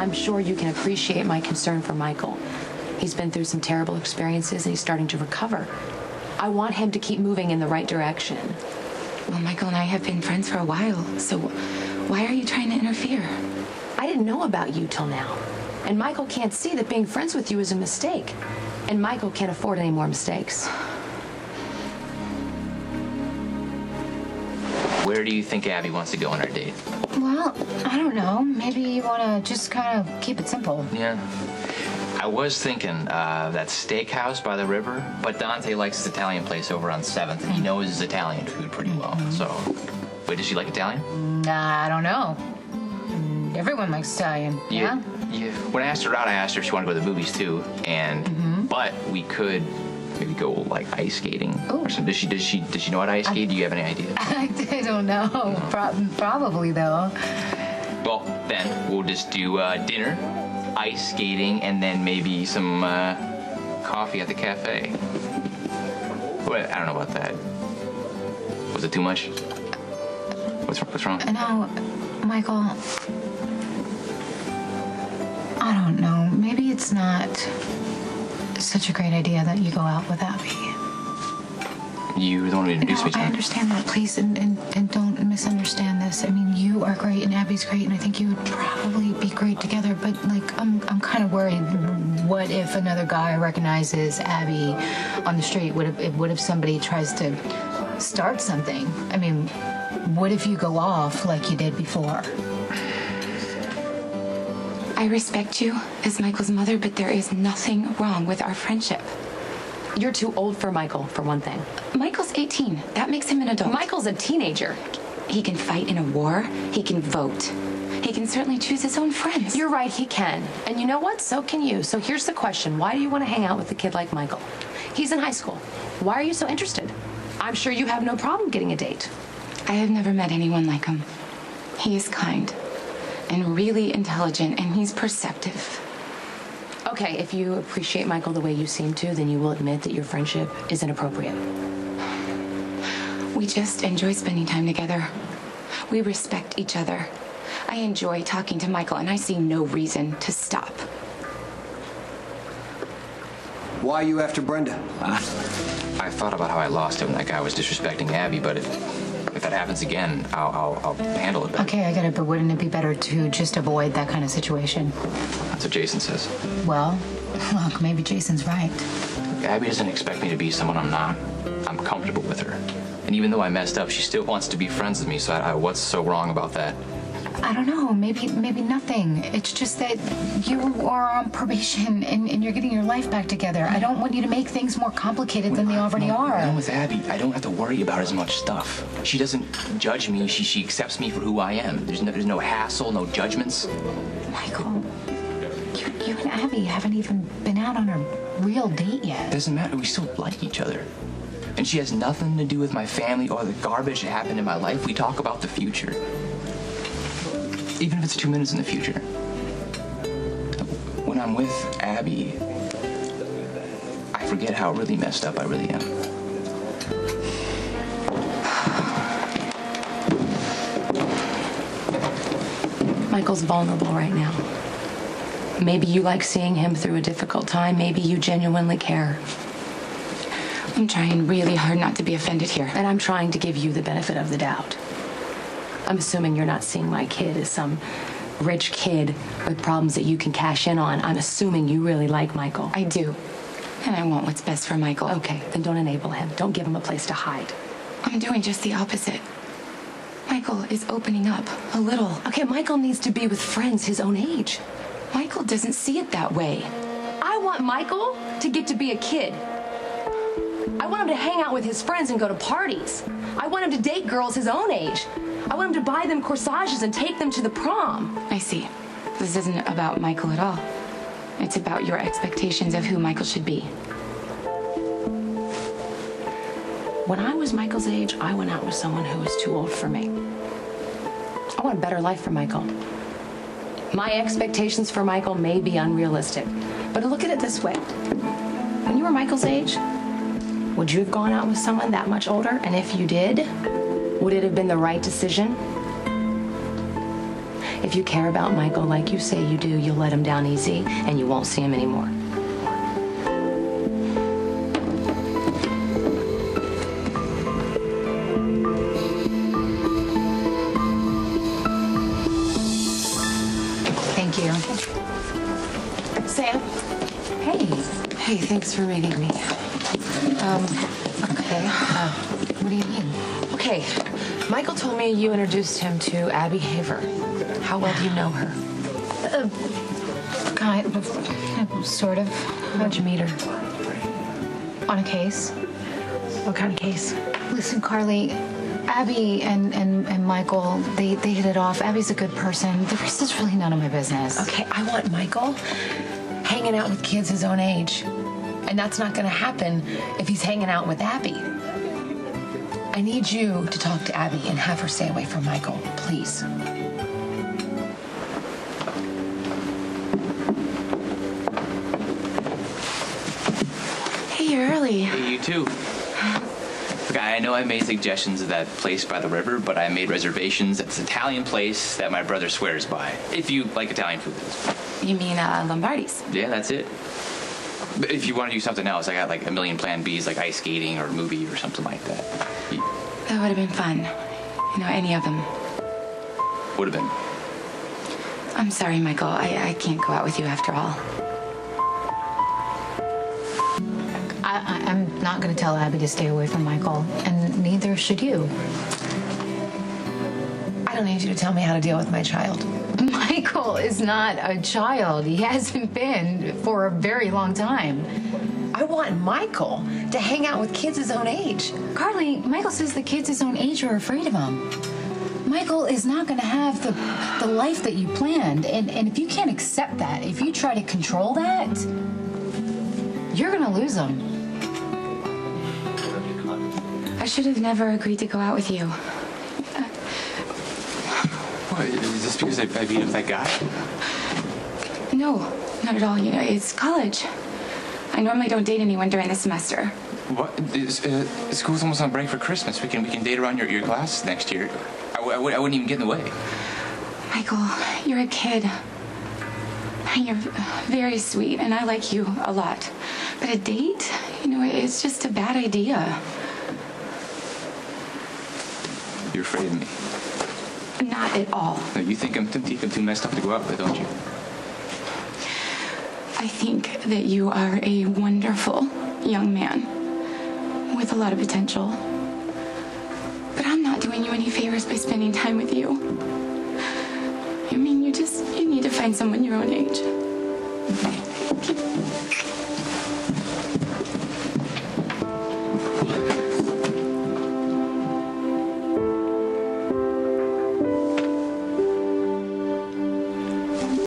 I'm sure you can appreciate my concern for Michael. He's been through some terrible experiences and he's starting to recover. I want him to keep moving in the right direction. Well, Michael and I have been friends for a while, so why are you trying to interfere? I didn't know about you till now. And Michael can't see that being friends with you is a mistake. And Michael can't afford any more mistakes. Where do you think Abby wants to go on our date? Well, I don't know. Maybe you want to just kind of keep it simple. Yeah. I was thinking that steakhouse by the river, but Dante likes his Italian place over on 7th, and he knows his Italian food pretty well. So, wait, does she like Italian? I don't know. Everyone likes Italian. Yeah? When I asked her out, I asked her if she wanted to go to the movies too, and but we could maybe go like ice skating. Or something. Does she know how to ice skate? Do you have any idea? I don't know. Probably though. Well, then we'll just do dinner, ice skating, and then maybe some coffee at the cafe. Wait, I don't know about that. Was it too much? What's wrong? No, Michael. I don't know. Maybe it's not such a great idea that you go out with Abby. You were the one who introduced me to her. I understand that, please, and don't misunderstand this. I mean, you are great and Abby's great, and I think you would probably be great together. But like, I'm kind of worried. What if another guy recognizes Abby on the street? What if somebody tries to start something? I mean, what if you go off like you did before? I respect you as Michael's mother, but there is nothing wrong with our friendship. You're too old for Michael, for one thing. Michael's 18. That makes him an adult. Michael's a teenager. He can fight in a war. He can vote. He can certainly choose his own friends. You're right, he can. And you know what? So can you. So here's the question. Why do you want to hang out with a kid like Michael? He's in high school. Why are you so interested? I'm sure you have no problem getting a date. I have never met anyone like him. He is kind and really intelligent, and he's perceptive. Okay, if you appreciate Michael the way you seem to, then you will admit that your friendship is inappropriate. We just enjoy spending time together. We respect each other. I enjoy talking to Michael, and I see no reason to stop. Why are you after Brenda? I thought about how I lost him. That guy was disrespecting Abby, but if that happens again, I'll handle it better. Okay, I get it, but wouldn't it be better to just avoid that kind of situation? That's what Jason says. Well, look, maybe Jason's right. Abby doesn't expect me to be someone I'm not. I'm comfortable with her. And even though I messed up, she still wants to be friends with me, so what's so wrong about that? I don't know, maybe nothing. It's just that you are on probation and you're getting your life back together. I don't want you to make things more complicated than they already are. When I'm with Abby, I don't have to worry about as much stuff. She doesn't judge me. She accepts me for who I am. There's no hassle, no judgments. Michael, you and Abby haven't even been out on a real date yet. Doesn't matter. We still like each other. And she has nothing to do with my family or the garbage that happened in my life. We talk about the future. Even if it's 2 minutes in the future. When I'm with Abby, I forget how really messed up I really am. Michael's vulnerable right now. Maybe you like seeing him through a difficult time. Maybe you genuinely care. I'm trying really hard not to be offended here. And I'm trying to give you the benefit of the doubt. I'm assuming you're not seeing my kid as some rich kid with problems that you can cash in on. I'm assuming you really like Michael. I do. And I want what's best for Michael. Okay, then don't enable him. Don't give him a place to hide. I'm doing just the opposite. Michael is opening up a little. Okay, Michael needs to be with friends his own age. Michael doesn't see it that way. I want Michael to get to be a kid. I want him to hang out with his friends and go to parties. I want him to date girls his own age. I want him to buy them corsages and take them to the prom. I see. This isn't about Michael at all. It's about your expectations of who Michael should be. When I was Michael's age, I went out with someone who was too old for me. I want a better life for Michael. My expectations for Michael may be unrealistic, but look at it this way. When you were Michael's age, would you have gone out with someone that much older? And if you did, would it have been the right decision? If you care about Michael like you say you do, you'll let him down easy and you won't see him anymore. Thank you. Sam? Hey. Hey, thanks for meeting me. Okay. What do you mean? Okay, Michael told me you introduced him to Abby Haver. How well do you know her? Kind of, sort of. How'd you meet her? On a case. What kind of case? Listen, Carly, Abby and Michael, they hit it off. Abby's a good person. The rest is really none of my business. Okay, I want Michael hanging out with kids his own age. And that's not gonna happen if he's hanging out with Abby. I need you to talk to Abby and have her stay away from Michael, please. Hey, you're early. Hey, you too. Look, I know I made suggestions of that place by the river, but I made reservations at this Italian place that my brother swears by. If you like Italian food. You mean Lombardi's? Yeah, that's it. But if you want to do something else, I got like a million plan Bs, like ice skating or a movie or something like that. That would have been fun. You know, any of them. Would have been. I'm sorry, Michael. I can't go out with you after all. I'm not going to tell Abby to stay away from Michael, and neither should you. I don't need you to tell me how to deal with my child. Michael is not a child. He hasn't been for a very long time. I want Michael to hang out with kids his own age. Carly, Michael says the kids his own age are afraid of him. Michael is not going to have the life that you planned, and if you can't accept that, if you try to control that, you're going to lose him. I should have never agreed to go out with you. What, is this because I beat up that guy? No, not at all. You know, it's college. I normally don't date anyone during the semester. What? School's almost on break for Christmas. We can date around your class next year. I wouldn't even get in the way. Michael, you're a kid. You're very sweet, and I like you a lot. But a date, you know, it's just a bad idea. You're afraid of me. Not at all. No, you think I'm too messed up to go out with, don't you? I think that you are a wonderful young man with a lot of potential. But I'm not doing you any favors by spending time with you. I mean, you need to find someone your own age.